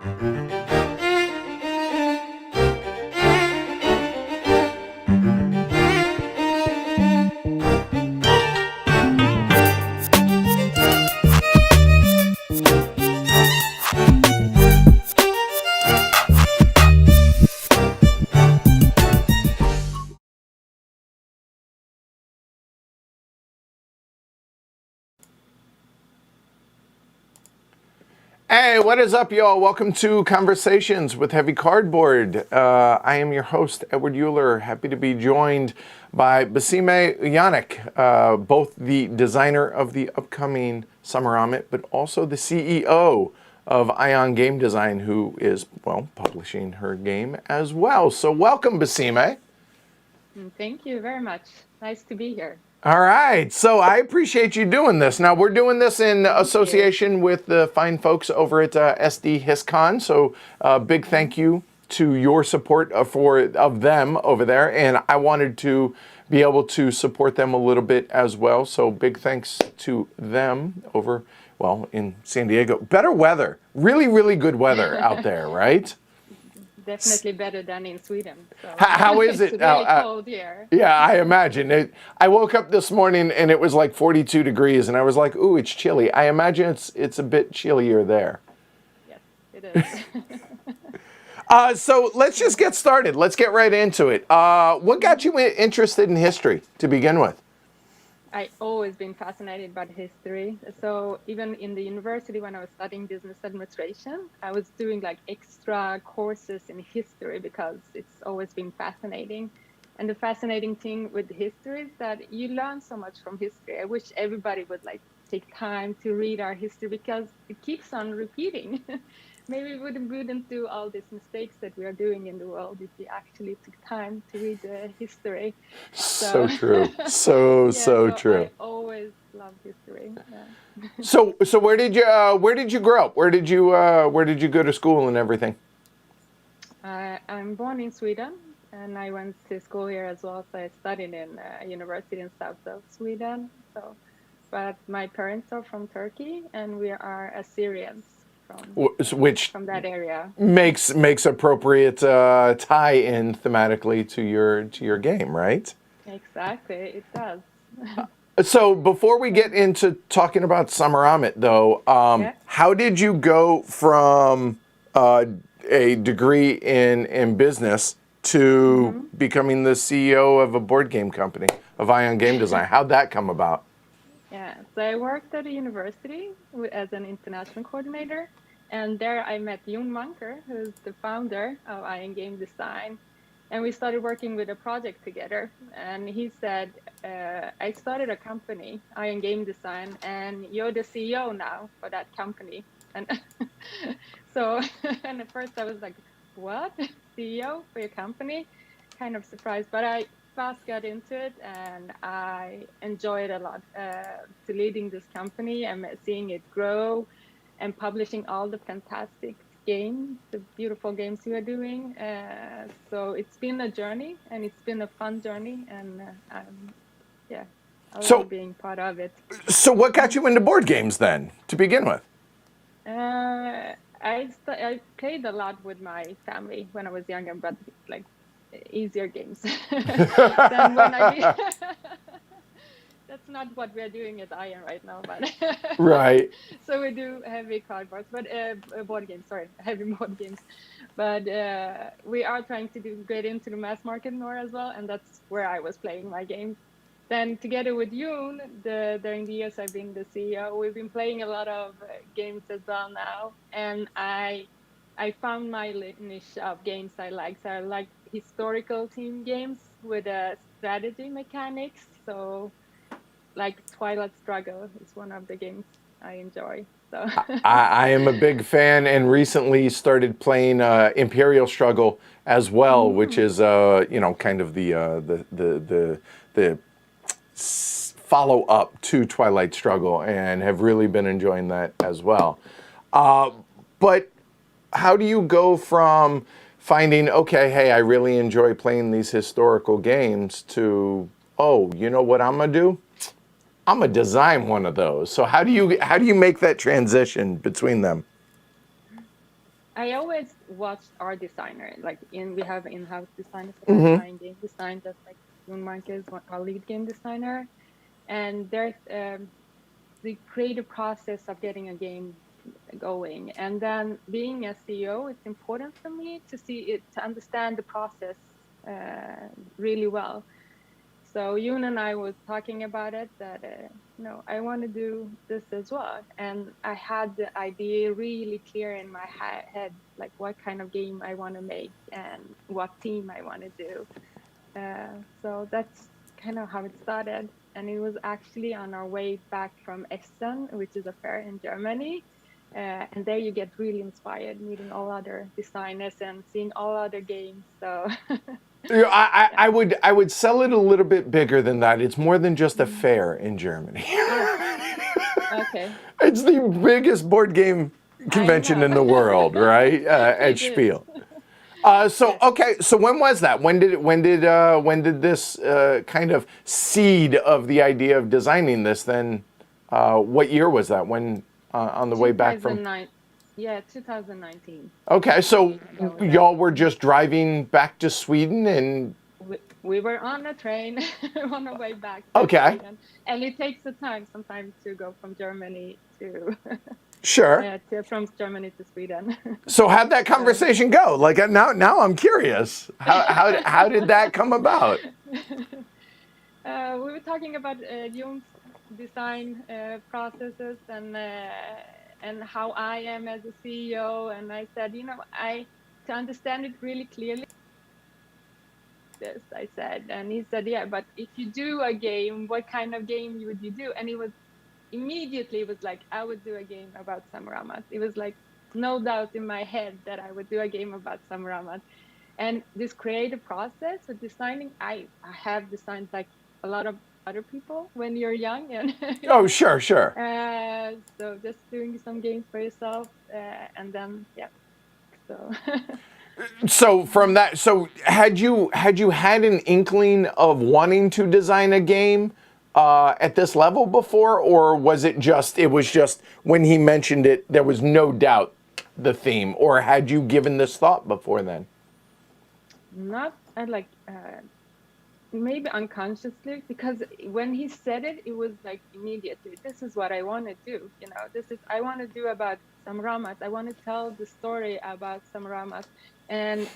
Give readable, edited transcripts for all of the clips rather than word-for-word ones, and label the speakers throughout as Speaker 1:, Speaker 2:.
Speaker 1: Hey, what is up, y'all? Welcome to Conversations with Heavy Cardboard. I am your host, Edward Euler. Happy to be joined by Besime Uyanik, both the designer of the upcoming Sammu-ramat, but also the CEO of Ion Game Design, who is, well, publishing her game as well. So welcome, Besime.
Speaker 2: Thank you very much. Nice to be here.
Speaker 1: All right, so I appreciate you doing this. Now, we're doing this in association with the fine folks over at SDHistCon, so big thank you to your support of them over there, and I wanted to be able to support them a little bit as well, so big thanks to them over, well, in San Diego. Better weather, really, really good weather out there, right?
Speaker 2: Definitely better than in Sweden. So.
Speaker 1: How is it?
Speaker 2: It's really cold here.
Speaker 1: Yeah, I imagine. I woke up this morning and it was like 42 degrees, and I was like, ooh, it's chilly. I imagine it's a bit chillier there.
Speaker 2: Yes, it is.
Speaker 1: So let's just get started. Let's get right into it. What got you interested in history to begin with?
Speaker 2: I've always been fascinated by history. So even in the university when I was studying business administration, I was doing like extra courses in history because it's always been fascinating. And the fascinating thing with history is that you learn so much from history. I wish everybody would like take time to read our history because it keeps on repeating. Maybe we wouldn't do all these mistakes that we are doing in the world if we actually took time to read the history.
Speaker 1: So true. So true.
Speaker 2: I always loved history. Yeah.
Speaker 1: So where did you grow up? Where did you go to school and everything?
Speaker 2: I'm born in Sweden, and I went to school here as well. So I studied in a university in south of Sweden. So, but my parents are from Turkey, and we are Assyrians. From that area
Speaker 1: makes appropriate tie-in thematically to your game, right?
Speaker 2: Exactly, it does.
Speaker 1: So before we get into talking about Sammu-ramat, though, how did you go from a degree in business to becoming the CEO of a board game company, of Ion Game Design? How'd that come about?
Speaker 2: Yeah, so I worked at a university as an international coordinator, and there I met Jon Munker, who's the founder of Ion Game Design, and we started working with a project together. And he said, I started a company, Ion Game Design, and you're the CEO now for that company. And so, and at first I was like, what? CEO for your company? Kind of surprised, but I fast got into it, and I enjoyed a lot to leading this company and seeing it grow and publishing all the fantastic games, the beautiful games we are doing. So it's been a journey, and it's been a fun journey, and I love being part of it.
Speaker 1: So what got you into board games then, to begin with?
Speaker 2: I played a lot with my family when I was younger, but like easier games than when that's not what we're doing at Ion right now, but
Speaker 1: right.
Speaker 2: So we do heavy cardboards, but board games, heavy board games, but we are trying to get into the mass market more as well, and that's where I was playing my games. Then together with Jon, during the years I've been the CEO, we've been playing a lot of games as well now, and I found my niche of games I like. So I like historical team games with strategy mechanics. So like Twilight Struggle is one of the games I enjoy. So
Speaker 1: I am a big fan, and recently started playing Imperial Struggle as well, which is kind of the follow up to Twilight Struggle, and have really been enjoying that as well. But how do you go from finding, okay, hey, I really enjoy playing these historical games, to, oh, you know what I'm gonna do? I'm gonna design one of those. So how do you make that transition between them?
Speaker 2: I always watched our designer. Like we have in-house designers at Assyrian Game Design, just like Jon is our lead game designer. And there's the creative process of getting a game going. And then being a CEO, it's important for me to see it, to understand the process really well. So Yoon and I was talking about it that, I want to do this as well. And I had the idea really clear in my head, like what kind of game I want to make and what theme I want to do. So that's kind of how it started. And it was actually on our way back from Essen, which is a fair in Germany. And there you get really inspired, meeting all other designers and seeing all other games. So
Speaker 1: I would sell it a little bit bigger than that. It's more than just a fair in Germany.
Speaker 2: Okay.
Speaker 1: It's the biggest board game convention in the world, right? At Spiel. So when was that? When did this kind of seed of the idea of designing this then? What year was that? When on the way back from?
Speaker 2: 2019.
Speaker 1: Okay, so y'all were just driving back to Sweden and.
Speaker 2: We were on a train on our way back
Speaker 1: to
Speaker 2: Sweden. And it takes a time sometimes to go from Germany to
Speaker 1: sure
Speaker 2: from Germany to Sweden.
Speaker 1: So how'd that conversation go? Like now I'm curious. How did that come about?
Speaker 2: We were talking about Jung's design processes and how I am as a CEO, and I said, to understand it really clearly. This I said, and he said, yeah, but if you do a game, what kind of game would you do? And he was immediately like, I would do a game about Sammu-ramat. It was like no doubt in my head that I would do a game about Sammu-ramat. And this creative process of designing, I have designed like a lot of other people when you're young, and
Speaker 1: oh sure.
Speaker 2: So just doing some games for yourself, and then so.
Speaker 1: So from that, so had you had an inkling of wanting to design a game at this level before, or was it just when he mentioned it, there was no doubt the theme, or had you given this thought before then?
Speaker 2: Not like maybe unconsciously, because when he said it, it was like immediately, this is what I want to do. I want to do about Sammu-ramat. I want to tell the story about Sammu-ramat. And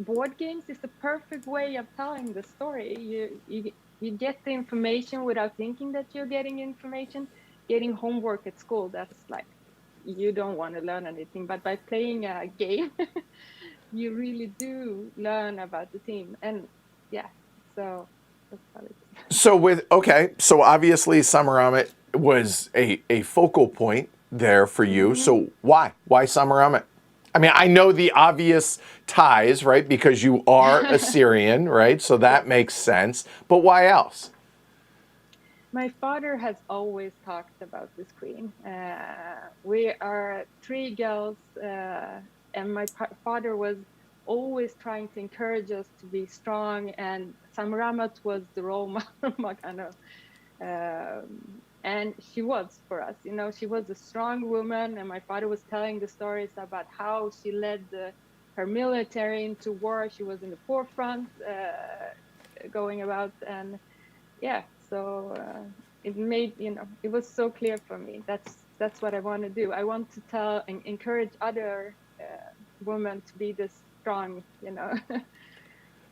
Speaker 2: board games is the perfect way of telling the story. You get the information without thinking that you're getting information. Getting homework at school, that's like, you don't want to learn anything. But by playing a game, you really do learn about the theme. And so that's how it is.
Speaker 1: So obviously Sammu-ramat was a focal point there for you. So why Sammu-ramat? I mean, I know the obvious ties, right? Because you are Assyrian, right? So that makes sense. But why else?
Speaker 2: My father has always talked about this queen. We are 3 girls, and my father was always trying to encourage us to be strong. And Sammu-ramat was the role model, kind of. And she was for us, she was a strong woman. And my father was telling the stories about how she led her military into war. She was in the forefront, going about, and so it made, it was so clear for me. That's what I want to do. I want to tell and encourage other women to be this strong,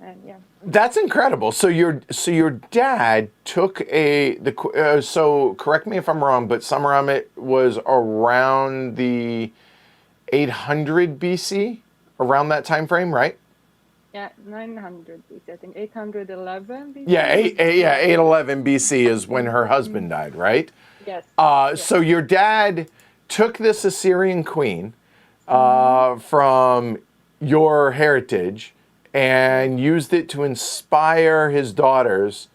Speaker 2: And
Speaker 1: that's incredible. So your dad took so correct me if I'm wrong, but Sammu-ramat was around the 800 BC, around that time frame, right?
Speaker 2: Yeah, 900 BC. I think 811 BC.
Speaker 1: Yeah, 811 BC is when her husband died, right?
Speaker 2: Yes.
Speaker 1: So your dad took this Assyrian queen from your heritage and used it to inspire his daughters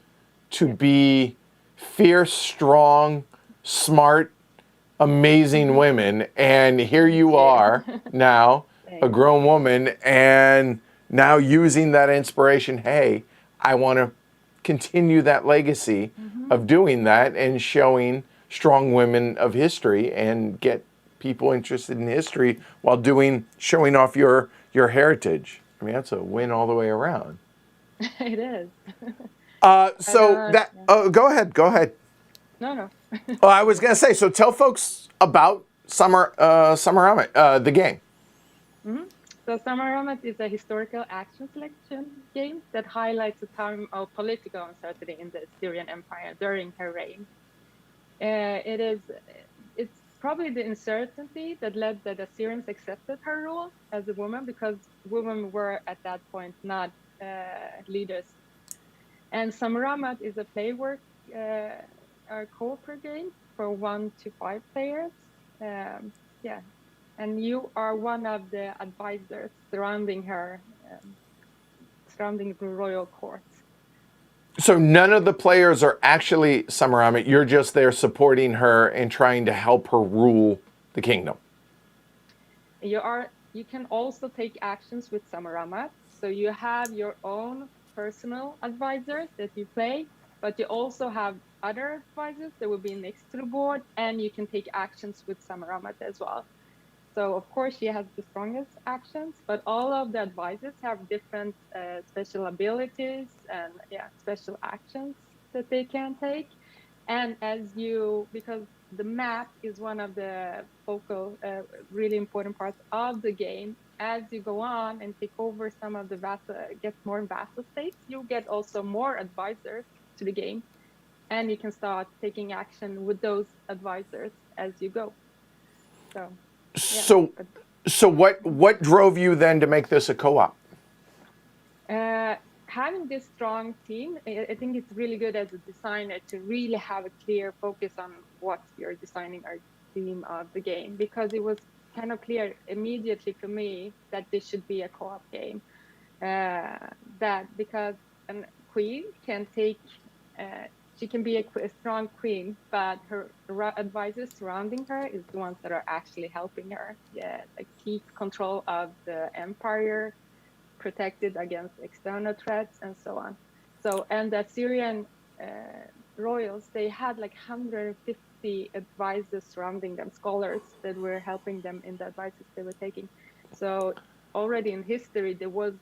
Speaker 1: to be fierce, strong, smart, amazing women. And here you are now, a grown woman, and now using that inspiration. Hey, I want to continue that legacy of doing that and showing strong women of history and get people interested in history while showing off your heritage. I mean, that's a win all the way around.
Speaker 2: It is. Yeah.
Speaker 1: Go ahead. Go ahead.
Speaker 2: No.
Speaker 1: Well, I was gonna say. So tell folks about Sammu-ramat, the game.
Speaker 2: So Sammu-ramat is a historical action selection game that highlights a time of political uncertainty in the Assyrian Empire during her reign. It's probably the uncertainty that led that the Assyrians accepted her rule as a woman, because women were at that point not leaders. And Sammu-ramat is a co-op game for 1 to 5 players. Yeah, and you are one of the advisors surrounding her, surrounding the royal court.
Speaker 1: So none of the players are actually Sammu-ramat. You're just there supporting her and trying to help her rule the kingdom.
Speaker 2: You can also take actions with Sammu-ramat. So you have your own personal advisors that you play, but you also have other advisors that will be next to the board, and you can take actions with Sammu-ramat as well. So of course she has the strongest actions, but all of the advisors have different special abilities and special actions that they can take. And because the map is one of the focal, really important parts of the game, as you go on and take over some of the get more vassal states, you get also more advisors to the game, and you can start taking action with those advisors as you go.
Speaker 1: So what drove you then to make this a co-op?
Speaker 2: Having this strong team, I think it's really good as a designer to really have a clear focus on what you're designing our theme of the game, because it was kind of clear immediately for me that this should be a co-op game. Because a queen can take, she can be a strong queen, but her advisors surrounding her is the ones that are actually helping her, like keep control of the empire, protected against external threats, and so on. So, and the Assyrian royals, they had like 150 advisors surrounding them, scholars that were helping them in the advices they were taking. So already in history, there was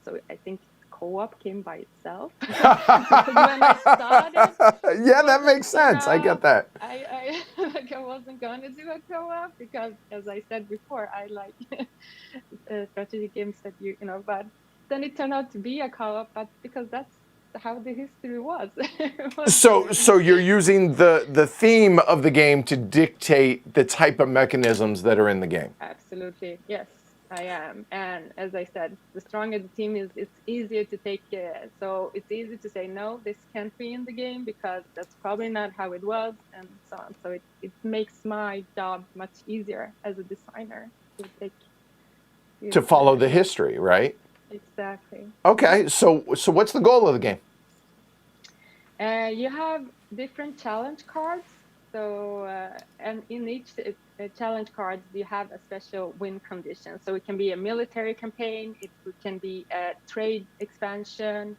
Speaker 2: so I think co-op came by itself. When I started,
Speaker 1: that makes sense. I get that.
Speaker 2: I wasn't going to do a co-op because, as I said before, I like strategy games that but then it turned out to be a co-op, but because that's how the history was.
Speaker 1: So you're using the theme of the game to dictate the type of mechanisms that are in the game.
Speaker 2: Absolutely, yes, I am. And as I said, the stronger the team is, it's easier to take. So it's easy to say no, this can't be in the game because that's probably not how it was, and so on. So it makes my job much easier as a designer to
Speaker 1: follow the history, right?
Speaker 2: Exactly.
Speaker 1: Okay, so what's the goal of the game?
Speaker 2: You have different challenge cards. So, and in each challenge card, you have a special win condition. So it can be a military campaign, it can be a trade expansion,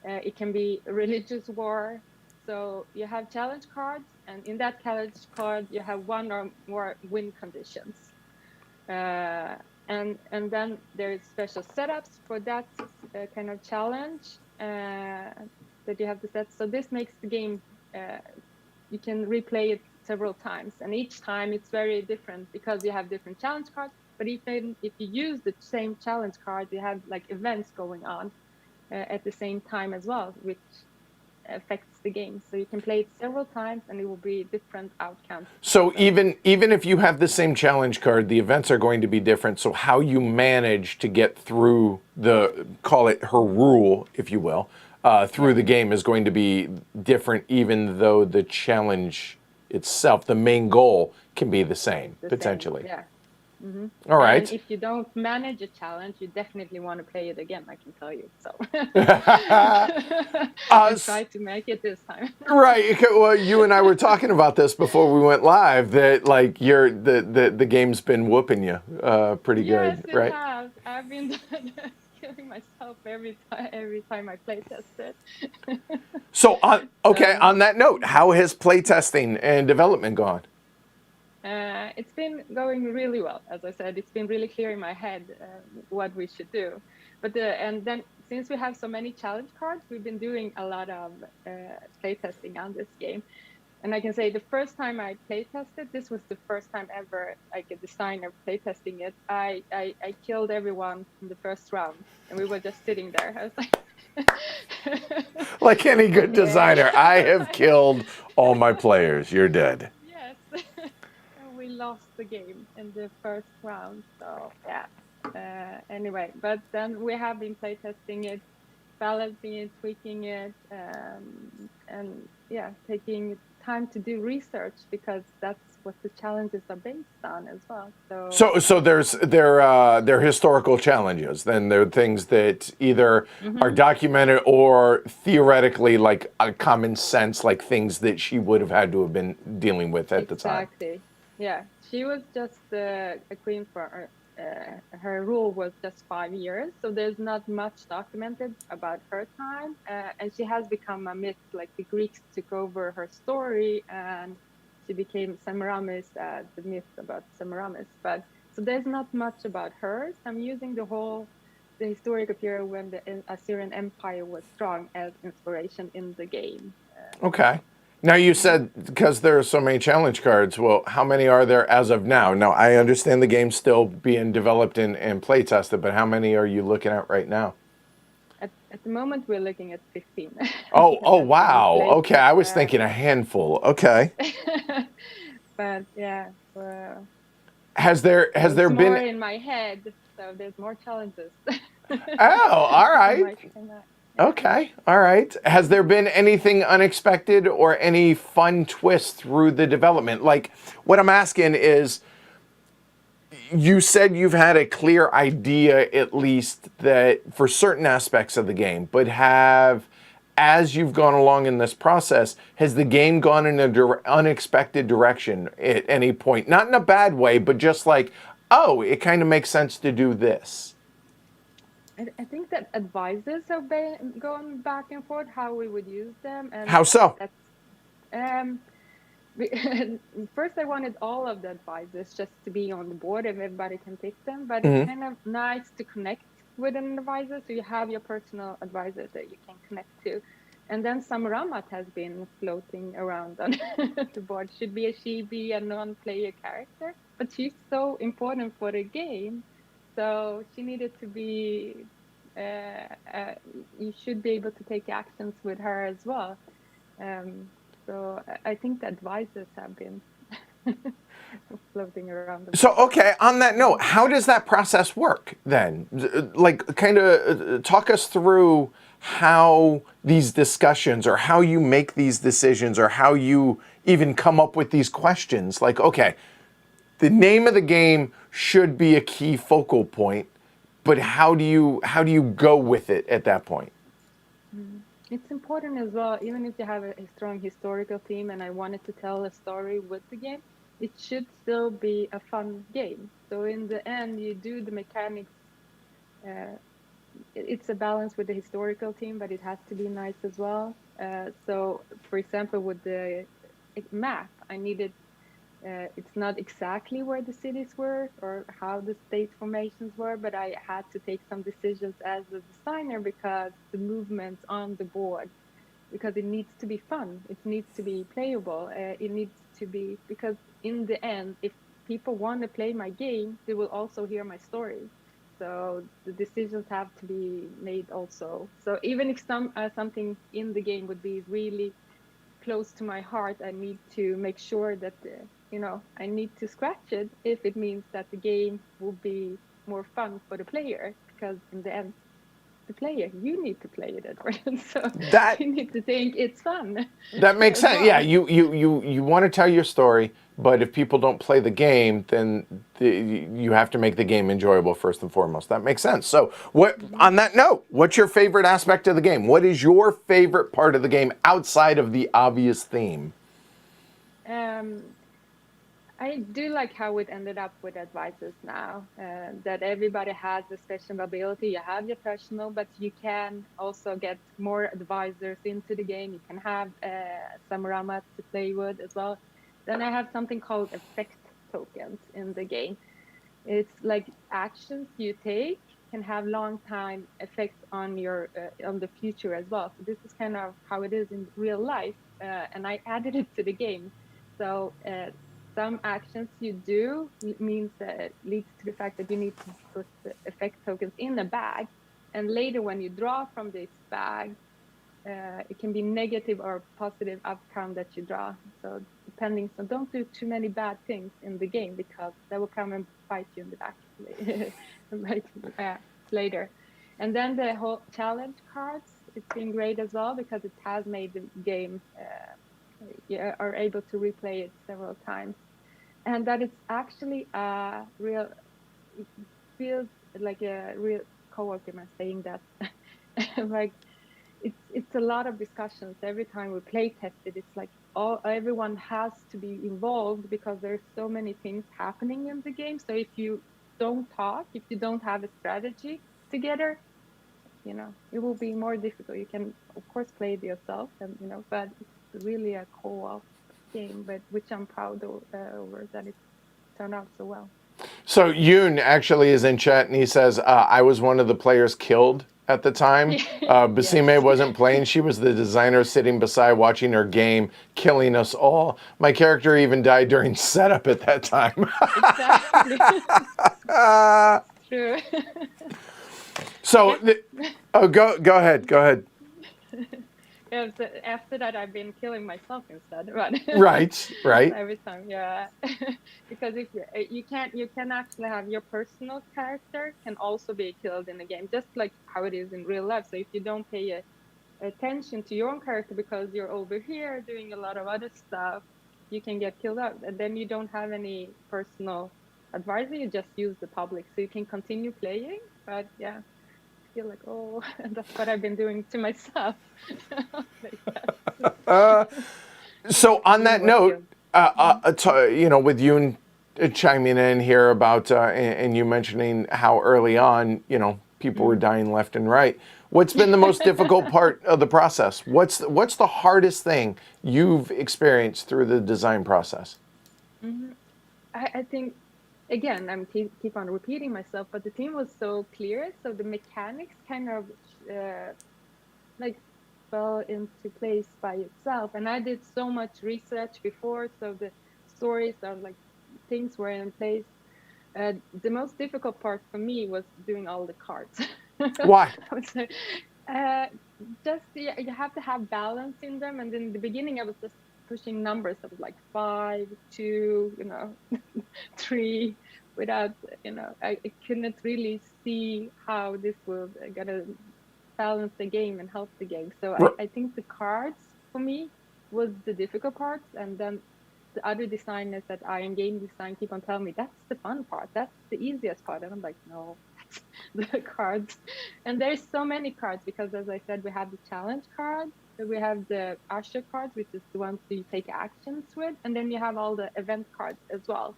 Speaker 2: it can be a religious war. So you have challenge cards, and in that challenge card, you have one or more win conditions. And then there's special setups for that kind of challenge that you have to set. So this makes the game, you can replay it several times. And each time it's very different because you have different challenge cards. But even if you use the same challenge card, you have like events going on at the same time as well, which affects the game. So you can play it several times and it will be different outcomes.
Speaker 1: So even if you have the same challenge card, the events are going to be different. So how you manage to get through call it her rule, if you will, through the game is going to be different, even though the challenge itself, the main goal, can be the same, potentially.
Speaker 2: Yeah. Mm-hmm.
Speaker 1: All right.
Speaker 2: And if you don't manage a challenge, you definitely want to play it again, I can tell you. So try to make it this time.
Speaker 1: Right. Well, you and I were talking about this before we went live, that like the game's been whooping you pretty good,
Speaker 2: yes,
Speaker 1: right?
Speaker 2: Yes, it has. I've been killing myself every time I play test it.
Speaker 1: So on that note, how has playtesting and development gone?
Speaker 2: It's been going really well. As I said, it's been really clear in my head what we should do. But and then since we have so many challenge cards, we've been doing a lot of playtesting on this game. And I can say the first time I playtested, this was the first time ever, like a designer playtesting it. I killed everyone in the first round, and we were just sitting there. I was like,
Speaker 1: Like any good
Speaker 2: yeah.
Speaker 1: designer, I have killed all my players. You're dead.
Speaker 2: Yes. And we lost the game in the first round. So yeah. Anyway, but then we have been playtesting it, balancing it, tweaking it, and yeah, taking time to do research because that's what the challenges are based on as well. So
Speaker 1: So they're historical challenges. Then they're things that either are
Speaker 2: mhm,
Speaker 1: documented or theoretically like a common sense, like things that she would have had to have been dealing with at the time.
Speaker 2: exactly. Yeah, she was just a queen for her rule was just 5 years, so there's not much documented about her time, and she has become a myth. Like the Greeks took over her story, and she became Semiramis, the myth about Semiramis. But so there's not much about her. So I'm using the historical period when the Assyrian Empire was strong as inspiration in the game.
Speaker 1: Okay. Now you
Speaker 2: Mhm.
Speaker 1: said because there are so many challenge cards. Well, how many are there as of now? Now I understand the game's still being developed and play tested, but how many are you looking at right now?
Speaker 2: At the moment, we're looking at 15
Speaker 1: Oh,
Speaker 2: that's been
Speaker 1: wow.
Speaker 2: played.
Speaker 1: Okay, I was thinking a handful. Okay.
Speaker 2: But yeah, well,
Speaker 1: Has
Speaker 2: so it's
Speaker 1: there
Speaker 2: more
Speaker 1: been?
Speaker 2: in my head. So there's more challenges
Speaker 1: Oh, all
Speaker 2: in
Speaker 1: right.
Speaker 2: my schema. Yeah.
Speaker 1: Okay, all right. Has there been anything unexpected or any fun twist through the development? Like, what I'm asking is, you said you've had a clear idea, at least, that for certain aspects of the game, but as you've gone along in this process, has the game gone in a unexpected direction at any point? Not in a bad way, but just like, oh, it kind of makes sense to do this.
Speaker 2: I think that advisors have been going back and forth how we would use them, and
Speaker 1: How so?
Speaker 2: that's um. we- First, I wanted all of the advisors just to be on the board and everybody can pick them, but it's kind of nice to connect with an advisor. So you have your personal advisor that you can connect to. And then Sammu-ramat has been floating around on the board. Should be a she be a non-player character, but she's so important for the game. So she needed to be, uh, uh, you should be able to take actions with her as well. So I think the advisors have been floating around a
Speaker 1: So,
Speaker 2: bit.
Speaker 1: okay, on that note,
Speaker 2: Mhm.
Speaker 1: how does that process work then? Like, kind of talk us through how these discussions or how you make these decisions or how you even come up with these questions. Like, okay, the name of the game should be a key focal point, but how do you go with it at that point?
Speaker 2: It's important as well, even if you have a strong historical theme and I wanted to tell a story with the game, it should still be a fun game. So in the end, you do the mechanics. Uh, it's a balance with the historical theme, but it has to be nice as well. So, for example, with the map, I needed it's not exactly where the cities were or how the state formations were, but I had to take some decisions as a designer because the movements on the board, because it needs to be fun, it needs to be playable, it needs to be, because in the end, if people want to play my game, they will also hear my story. So the decisions have to be made also. So even if something in the game would be really close to my heart, I need to make sure that I need to scratch it if it means that the game will be more fun for the player. Because in the end, the player, you need to play it, Edward. So
Speaker 1: That
Speaker 2: you need to think it's fun
Speaker 1: That makes
Speaker 2: as
Speaker 1: sense. Yeah,
Speaker 2: well.
Speaker 1: you want to tell your story, but if people don't play the game, then you have to make the game enjoyable first and foremost. That makes sense. So, what
Speaker 2: Mm-hmm.
Speaker 1: on that note, what's your favorite aspect of the game? What is your favorite part of the game outside of the obvious theme?
Speaker 2: Um, I do like how it ended up with advisors now, that everybody has a special ability. You have your personal, but you can also get more advisors into the game. You can have Sammu-ramat to play with as well. Then I have something called effect tokens in the game. It's like actions you take can have long time effects on your on the future as well. So this is kind of how it is in real life, and I added it to the game. So some actions you do means leads to the fact that you need to put the effect tokens in a bag, and later when you draw from this bag, it can be negative or positive outcome that you draw. So depending, so don't do too many bad things in the game because that will come and bite you in the back later. And then the whole challenge cards, it's been great as well because it has made the game, you are able to replay it several times. And that it's actually a real, it feels like a real co-worker saying that, like, it's a lot of discussions every time we play test it. It's like everyone has to be involved because there's so many things happening in the game. So if you don't talk, if you don't have a strategy together, it will be more difficult. You can of course play it yourself, and but it's really a co-op game, but which I'm proud over that it turned out so well.
Speaker 1: So Yoon actually is in chat, and he says, I was one of the players killed at the time. Besime
Speaker 2: Yes.
Speaker 1: wasn't playing. She was the designer sitting beside watching her game, killing us all. My character even died during setup at that time.
Speaker 2: Exactly. True.
Speaker 1: So, go ahead.
Speaker 2: Yeah, so after that, I've been killing myself instead. But
Speaker 1: Right.
Speaker 2: every time, yeah. Because if you can actually have your personal character can also be killed in the game, just like how it is in real life. So if you don't pay attention to your own character because you're over here doing a lot of other stuff, you can get killed out, and then you don't have any personal advisor. You just use the public, so you can continue playing. But yeah. Feel like, oh, that's what I've been doing to myself. Like
Speaker 1: So on that note, with you chiming in here about and you mentioning how early on, people were dying left and right. What's been the most difficult part of the process? What's the hardest thing you've experienced through the design process?
Speaker 2: Mm-hmm. I think, again, I'm keep on repeating myself, but the team was so clear, so the mechanics kind of like fell into place by itself. And I did so much research before, so the stories are like things were in place. The most difficult part for me was doing all the cards.
Speaker 1: Why?
Speaker 2: I would say, just you have to have balance in them. And in the beginning, I was just pushing numbers of like 5, 2, 3, without, I couldn't really see how this was gonna balance the game and help the game. So I think the cards for me was the difficult parts, and then the other designers that are in game design keep on telling me that's the fun part, that's the easiest part, and I'm like, no, that's the cards. And there's so many cards because, as I said, we have the challenge cards, we have the usher cards, which is the ones that you take actions with, and then you have all the event cards as well.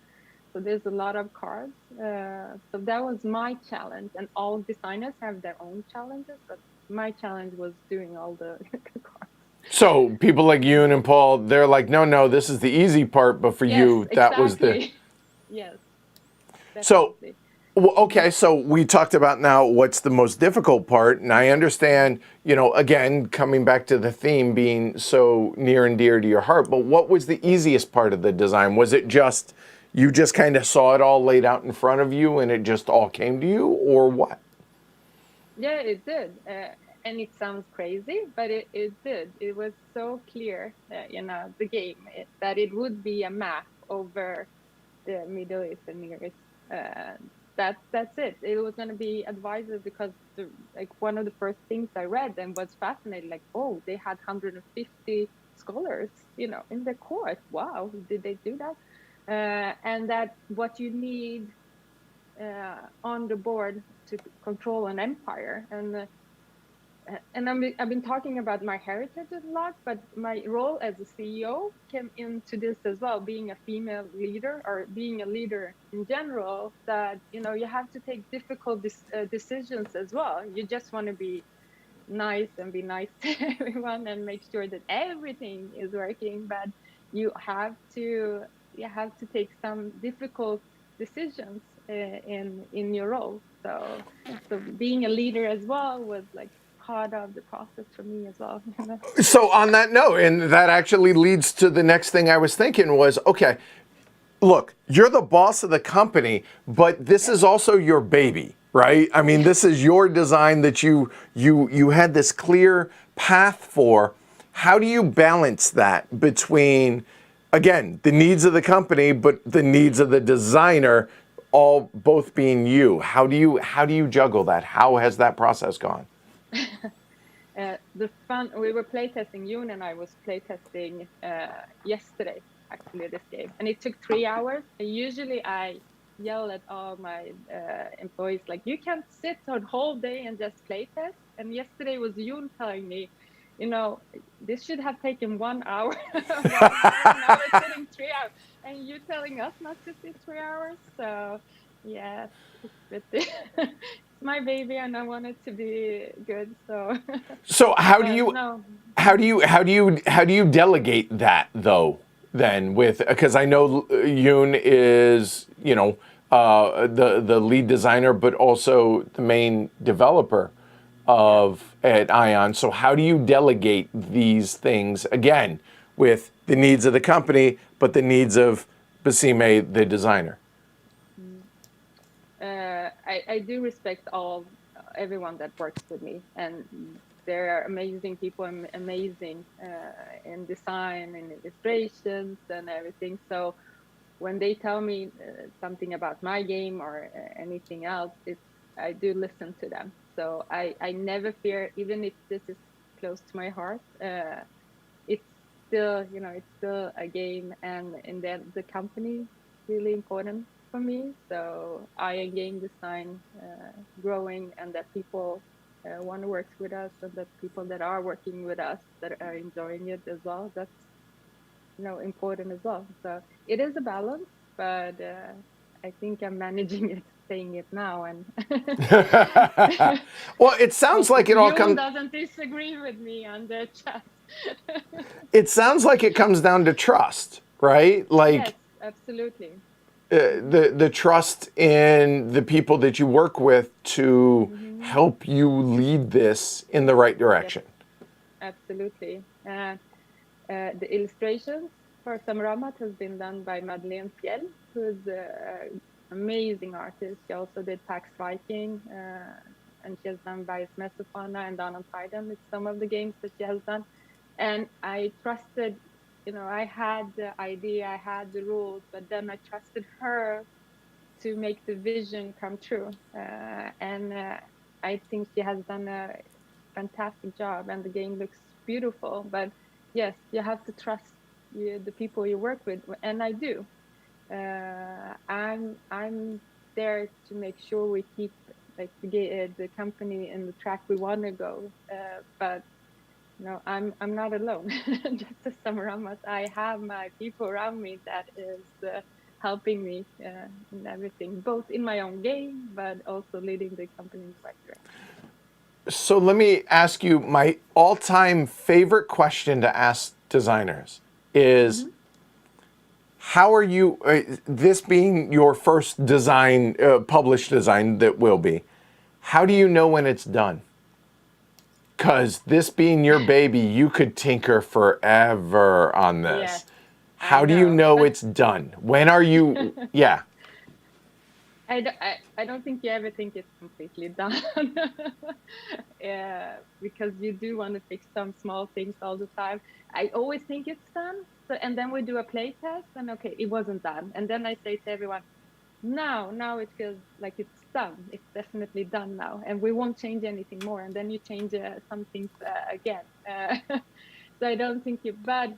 Speaker 2: So there's a lot of cards. So that was my challenge, and all designers have their own challenges, but my challenge was doing all the cards.
Speaker 1: So people like you and Paul, they're like, no, this is the easy part, but for you, that was the...
Speaker 2: Yes,
Speaker 1: definitely. So, okay, so we talked about now what's the most difficult part, and I understand, again, coming back to the theme being so near and dear to your heart, but what was the easiest part of the design? Was it just, you just kind of saw it all laid out in front of you and it just all came to you, or what?
Speaker 2: Yeah, it did. And it sounds crazy, but it did. It was so clear, the game, that it would be a map over the Middle East and Near East. That's it. It was going to be advisors because one of the first things I read and was fascinated, like, oh, they had 150 scholars, in the court. Wow, did they do that? And that what you need on the board to control an empire. And I've been talking about my heritage a lot, but my role as a CEO came into this as well, being a female leader or being a leader in general, that, you have to take difficult decisions as well. You just want to be nice and be nice to everyone and make sure that everything is working, but you have to you have to take some difficult decisions in your role. So being a leader as well was like part of the process for me as well.
Speaker 1: So on that note, and that actually leads to the next thing I was thinking was, okay, look, you're the boss of the company, but this
Speaker 2: Yeah.
Speaker 1: is also your baby, right? I mean, this is your design that you had this clear path for. How do you balance that between, again, the needs of the company, but the needs of the designer, all both being you? How do you juggle that? How has that process gone?
Speaker 2: The fun we were playtesting. Yoon and I was playtesting yesterday, actually, this game, and it took 3 hours. And usually, I yell at all my employees like, "You can't sit a whole day and just playtest." And yesterday was Yoon telling me, this should have taken 1 hour. Why now we're sitting 3 hours, and you telling us not to sit 3 hours? So, yes, it's pretty. It's my baby, and I want it to be good. So.
Speaker 1: So
Speaker 2: But no,
Speaker 1: how do you delegate that though? Then with because I know Yoon is the lead designer, but also the main developer
Speaker 2: yeah.
Speaker 1: of at Ion. So how do you delegate these things again with the needs of the company, but the needs of Besime, the designer?
Speaker 2: Mm. I do respect everyone that works with me, and they're amazing people, and amazing in design and illustrations and everything. So when they tell me something about my game or anything else, I do listen to them. So I never fear, even if this is close to my heart. It's still, it's still a game, and then the company is really important for me. So I am game design growing, and that people want to work with us, and that people that are working with us that are enjoying it as well. That's important as well. So it is a balance, but I think I'm managing it, saying it now, and
Speaker 1: Well, it sounds
Speaker 2: hope
Speaker 1: like it all
Speaker 2: Jon
Speaker 1: comes.
Speaker 2: doesn't disagree with me on the chat.
Speaker 1: It sounds like it comes down to trust, right?
Speaker 2: Yes,
Speaker 1: Like
Speaker 2: absolutely.
Speaker 1: the trust in the people that you work with to
Speaker 2: Mm-hmm.
Speaker 1: help you lead this in the right
Speaker 2: Yes,
Speaker 1: direction.
Speaker 2: absolutely. The illustrations for Sammu-ramat has been done by Madeleine Fjell, who's an amazing artist. She also did Pax Viking, and she has done by Mesofauna and Dawn on Titan. It's some of the games that she has done. And I trusted, I had the idea, I had the rules, but then I trusted her to make the vision come true. And I think she has done a fantastic job, and the game looks beautiful. But yes, you have to trust the people you work with, and I do. I'm there to make sure we keep like the company in the track we want to go. But I'm not alone. Just a Sammu-ramat. I have my people around me that is helping me in everything, both in my own game, but also leading the company in the right direction.
Speaker 1: So let me ask you my all-time favorite question to ask designers is
Speaker 2: Mm-hmm.
Speaker 1: how are you this being your first design published design that will be, how do you know when it's done? Because this being your baby, you could tinker forever on
Speaker 2: Yes,
Speaker 1: this.
Speaker 2: I
Speaker 1: How do you
Speaker 2: know,
Speaker 1: know
Speaker 2: but
Speaker 1: it's done? When are you? Yeah.
Speaker 2: I don't think you ever think it's completely done. Yeah, because you do want to fix some small things all the time. I always think it's done. So, and then we do a play test, and okay, it wasn't done. And then I say to everyone, now it feels like it's done. It's definitely done now, and we won't change anything more. And then you change some things again. So I don't think but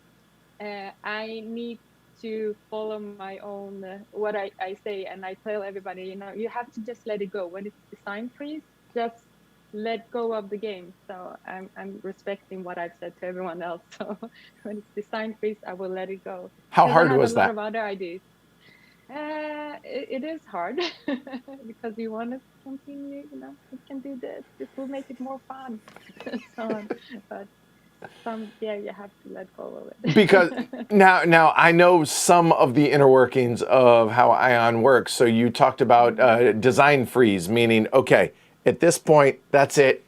Speaker 2: I need to follow my own what I say, and I tell everybody, you have to just let it go when it's design freeze. Just let go of the game. So I'm respecting what I've said to everyone else. So when it's design freeze, I will let it go
Speaker 1: How
Speaker 2: because I
Speaker 1: hard
Speaker 2: have a
Speaker 1: was
Speaker 2: lot
Speaker 1: that?
Speaker 2: of other ideas. It is hard because you want to continue. You can do this. This will make it more fun, and so on. But You have to let go of it.
Speaker 1: Because now I know some of the inner workings of how Ion works. So you talked about design freeze, meaning, okay, at this point, that's it,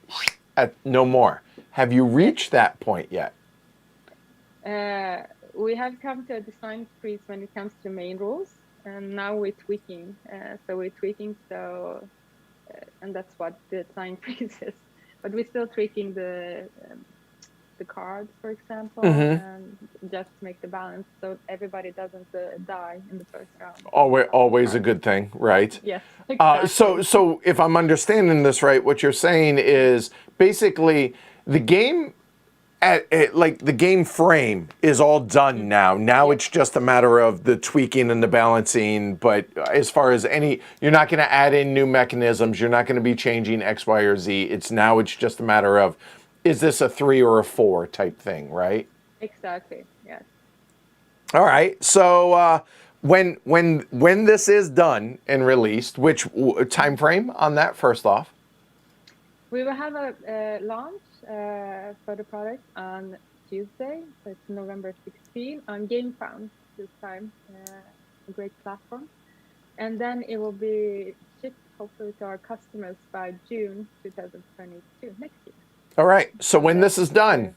Speaker 1: no more. Have you reached that point yet?
Speaker 2: We have come to a design freeze when it comes to main rules, and now we're tweaking. And that's what the design freeze is. But we're still tweaking the cards, for example, and just make the balance so everybody doesn't die in the first round.
Speaker 1: Always a good thing, right?
Speaker 2: Yes, exactly.
Speaker 1: So if I'm understanding this right, what you're saying is basically the game like the game frame is all done now. Now it's just a matter of the tweaking and the balancing. But as far as you're not going to add in new mechanisms. You're not going to be changing X, Y, or Z. It's just a matter of, is this a 3 or a 4 type thing, right?
Speaker 2: Exactly. Yes.
Speaker 1: All right. So when this is done and released, which time frame on that? First off,
Speaker 2: we will have a launch for the product on Tuesday, so it's November 16 on GameFound this time, a great platform. And then it will be shipped hopefully to our customers by June 2022, next year.
Speaker 1: All right. So when this is done,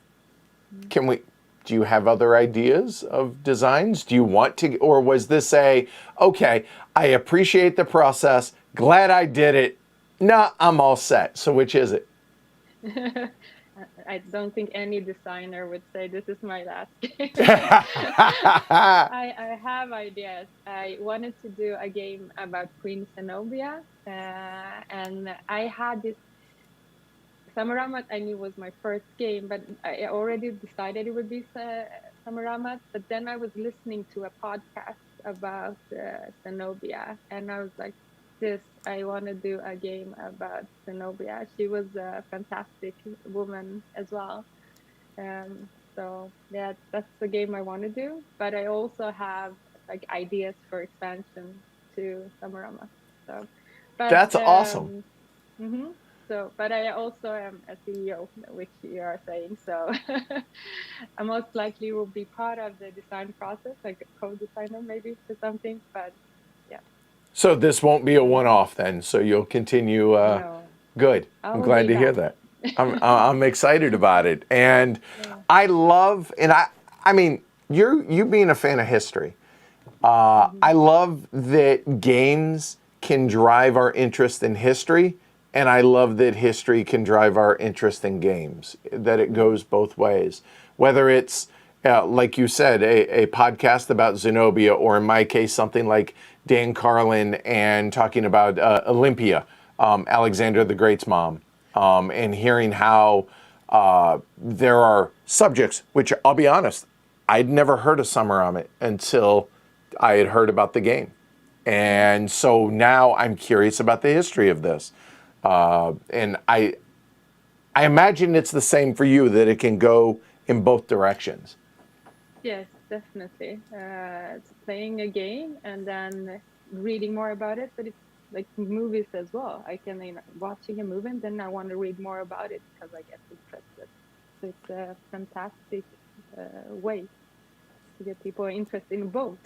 Speaker 1: do you have other ideas of designs? Do you want to, or was this okay, I appreciate the process, glad I did it, nah, I'm all set. So which is it?
Speaker 2: I don't think any designer would say this is my last game. I have ideas. I wanted to do a game about Queen Zenobia, and I had this. Sammu-ramat I knew was my first game, but I already decided it would be Sammu-ramat. But then I was listening to a podcast about Zenobia, and I was like, I want to do a game about Zenobia. She was a fantastic woman as well. So yeah, that's the game I want to do. But I also have like ideas for expansion to Sammu-ramat.
Speaker 1: That's awesome.
Speaker 2: But I also am a CEO, which you are saying. So I most likely will be part of the design process, like a co-designer maybe for something. But yeah.
Speaker 1: So this won't be a one-off then. So you'll continue.
Speaker 2: No.
Speaker 1: Good. I'm glad to hear that. I'm excited about it, and I love, and I mean, you being a fan of history. I love that games can drive our interest in history, and I love that history can drive our interest in games. That it goes both ways. Whether it's like you said, a podcast about Zenobia, or in my case, something like Dan Carlin and talking about Olympia, Alexander the Great's mom, and hearing how there are subjects, which I'll be honest, I'd never heard of Sammu-ramat until I had heard about the game. And so now I'm curious about the history of this. And I imagine it's the same for you, that it can go in both directions.
Speaker 2: Yes, definitely. It's playing a game and then reading more about it, but it's like movies as well. I can watching a movie and then I want to read more about it because I get interested. So it's a fantastic way to get people interested in both.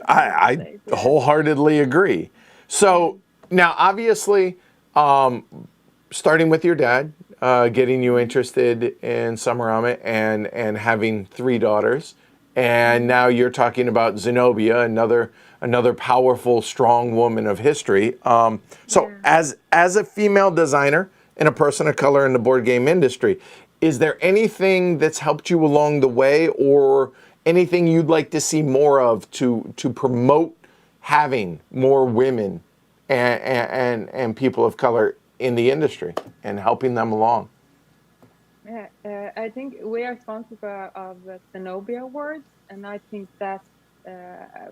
Speaker 1: I wholeheartedly agree. So now, obviously, starting with your dad, getting you interested in Sammu-ramat and having 3 daughters, and now you're talking about Zenobia, another powerful, strong woman of history. As a female designer and a person of color in the board game industry, is there anything that's helped you along the way, or anything you'd like to see more of to promote having more women and people of color in the industry and helping them along?
Speaker 2: Yeah, I think we are responsible of the Zenobia Awards, and I think that's a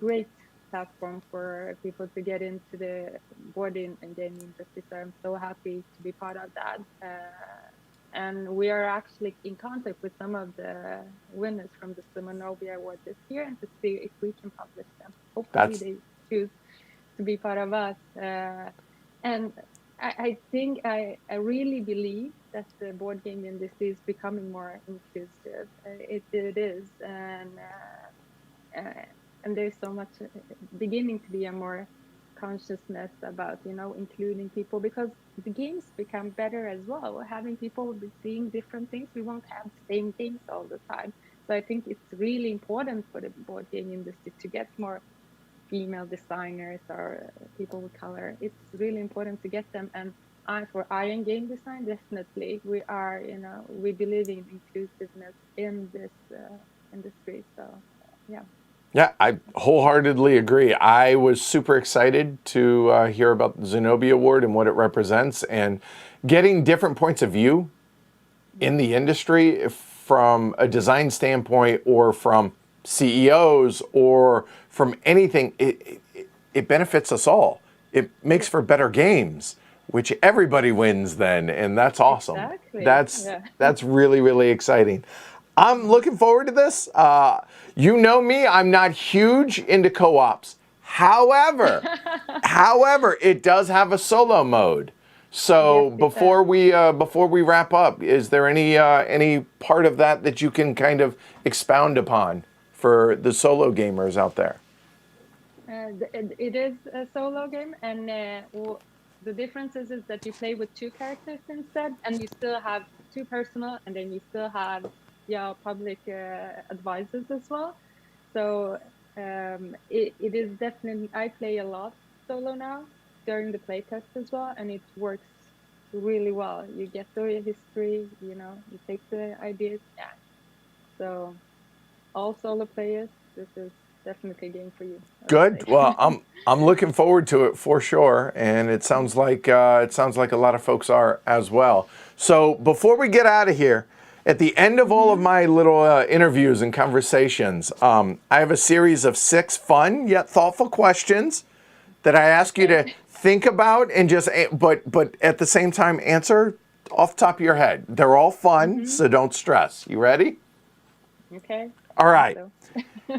Speaker 2: great platform for people to get into the boarding and gaming industry. So I'm so happy to be part of that. And we are actually in contact with some of the winners from the Zenobia Award this year, and to see if we can publish them. Hopefully they choose to be part of us. And I think I really believe that the board game industry is becoming more inclusive. It is, and there's so much beginning to be a more consciousness about including people, because the games become better as well. Having people be seeing different things, we won't have the same things all the time. So I think it's really important for the board game industry to get more female designers or people with color. It's really important to get them. And for Iron Game Design, definitely we believe in inclusiveness in this industry. So yeah.
Speaker 1: Yeah, I wholeheartedly agree. I was super excited to hear about the Zenobia Award and what it represents, and getting different points of view in the industry from a design standpoint or from CEOs or from anything. It benefits us all. It makes for better games, which everybody wins then, and that's awesome.
Speaker 2: Exactly.
Speaker 1: That's really, really exciting. I'm looking forward to this. You know me, I'm not huge into co-ops. However, it does have a solo mode. So
Speaker 2: Yes,
Speaker 1: before we wrap up, is there any part of that you can kind of expound upon for the solo gamers out there?
Speaker 2: It is a solo game, and the difference is that you play with two characters instead, and you still have two personal, and then you still have public advisors as well. So it is definitely, I play a lot solo now during the playtest as well, and it works really well. You get the history, you take the ideas. Yeah. So all solo players, this is definitely a game for you.
Speaker 1: Good. Well, I'm looking forward to it for sure, and it sounds like a lot of folks are as well. So before we get out of here, at the end of all of my little interviews and conversations, I have a series of 6 fun yet thoughtful questions that I ask you to think about and but at the same time answer off the top of your head. They're all fun, so don't stress. You ready?
Speaker 2: Okay.
Speaker 1: All right.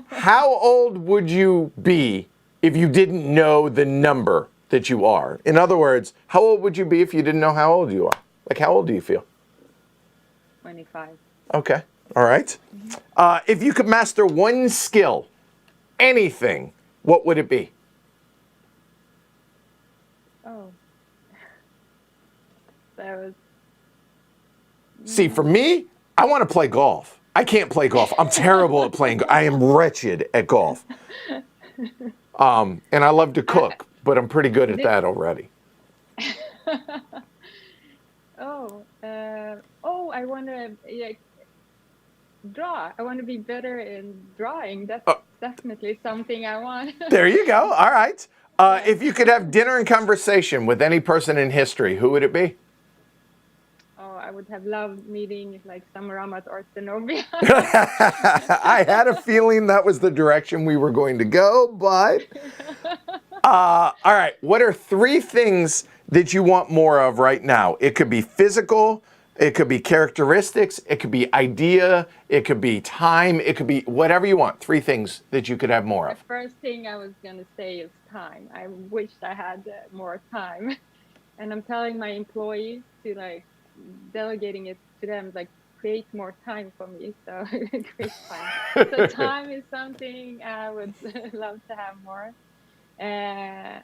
Speaker 1: How old would you be if you didn't know the number that you are? In other words, how old would you be if you didn't know how old you are? Like, how old do you feel?
Speaker 2: 25.
Speaker 1: Okay. All right. If you could master one skill, anything, what would it be?
Speaker 2: Oh. That was...
Speaker 1: See, for me, I want to play golf. I can't play golf. I'm terrible at playing. I am wretched at golf. And I love to cook, but I'm pretty good at that already.
Speaker 2: I want to draw. I want to be better in drawing. That's definitely something I want.
Speaker 1: There you go. All right. If you could have dinner and conversation with any person in history, who would it be?
Speaker 2: I would have loved meeting like Sammu-ramat or Zenobia.
Speaker 1: I had a feeling that was the direction we were going to go, but all right. What are 3 things that you want more of right now? It could be physical, it could be characteristics, it could be idea, it could be time, it could be whatever you want. 3 things that you could have more of.
Speaker 2: The first thing I was going to say is time. I wished I had more time. And I'm telling my employees to delegating it to them, create more time for me. So create time. So time is something I would love to have more. I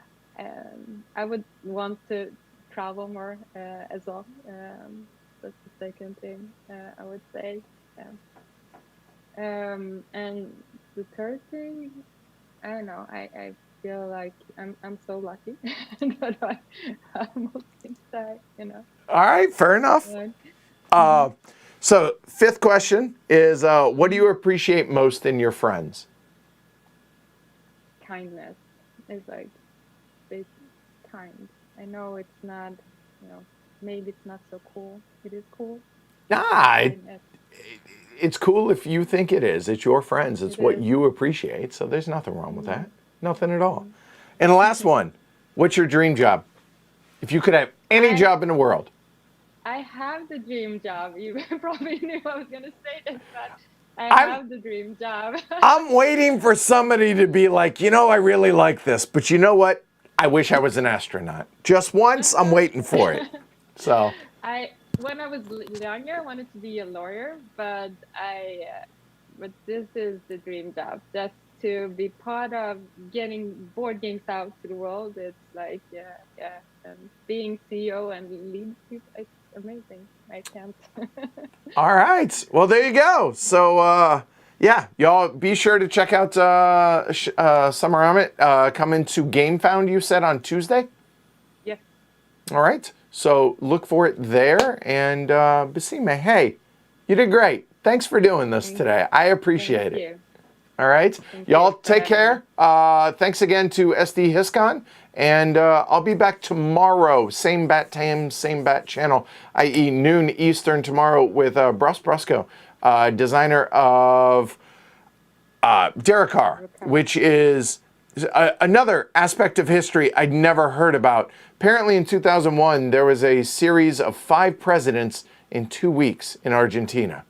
Speaker 2: would want to travel more as well. That's the second thing I would say. And the third thing, I don't know. I feel like I'm so lucky that I have most things
Speaker 1: All right, fair enough. So 5th question is, what do you appreciate most in your friends?
Speaker 2: Kindness is basic kind. I know it's not, maybe it's not so cool. It is cool.
Speaker 1: It's cool if you think it is. It's your friends. It's what you appreciate. So there's nothing wrong with that. Nothing at all. And the last one, what's your dream job? If you could have any job in the world.
Speaker 2: I have the dream job. You probably knew I was going to say this, but I have the dream job.
Speaker 1: I'm waiting for somebody to be like, I really like this, but you know what? I wish I was an astronaut. Just once, I'm waiting for it. So.
Speaker 2: When I was younger, I wanted to be a lawyer, but but this is the dream job. Just to be part of getting board games out to the world. It's like, and being CEO and lead people, it's amazing. I can't.
Speaker 1: All right. Well, there you go. So, yeah, y'all be sure to check out Sammu-ramat coming to GameFound, you said, on Tuesday?
Speaker 2: Yes.
Speaker 1: All right. So look for it there. And Besime, hey, you did great. Thanks for doing this today. I appreciate it. All right. Y'all take care. Thanks again to SDHistCon. And I'll be back tomorrow. Same bat time, same bat channel, i.e. noon Eastern tomorrow with Brus Brusco, designer of Derikar, which is another aspect of history I'd never heard about. Apparently in 2001, there was a series of 5 presidents in 2 weeks in Argentina.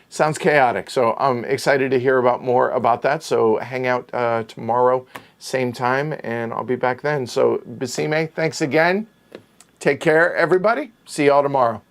Speaker 1: Sounds chaotic, so I'm excited to hear more about that. So hang out tomorrow, same time, and I'll be back then. So Besime, thanks again. Take care, everybody. See y'all tomorrow.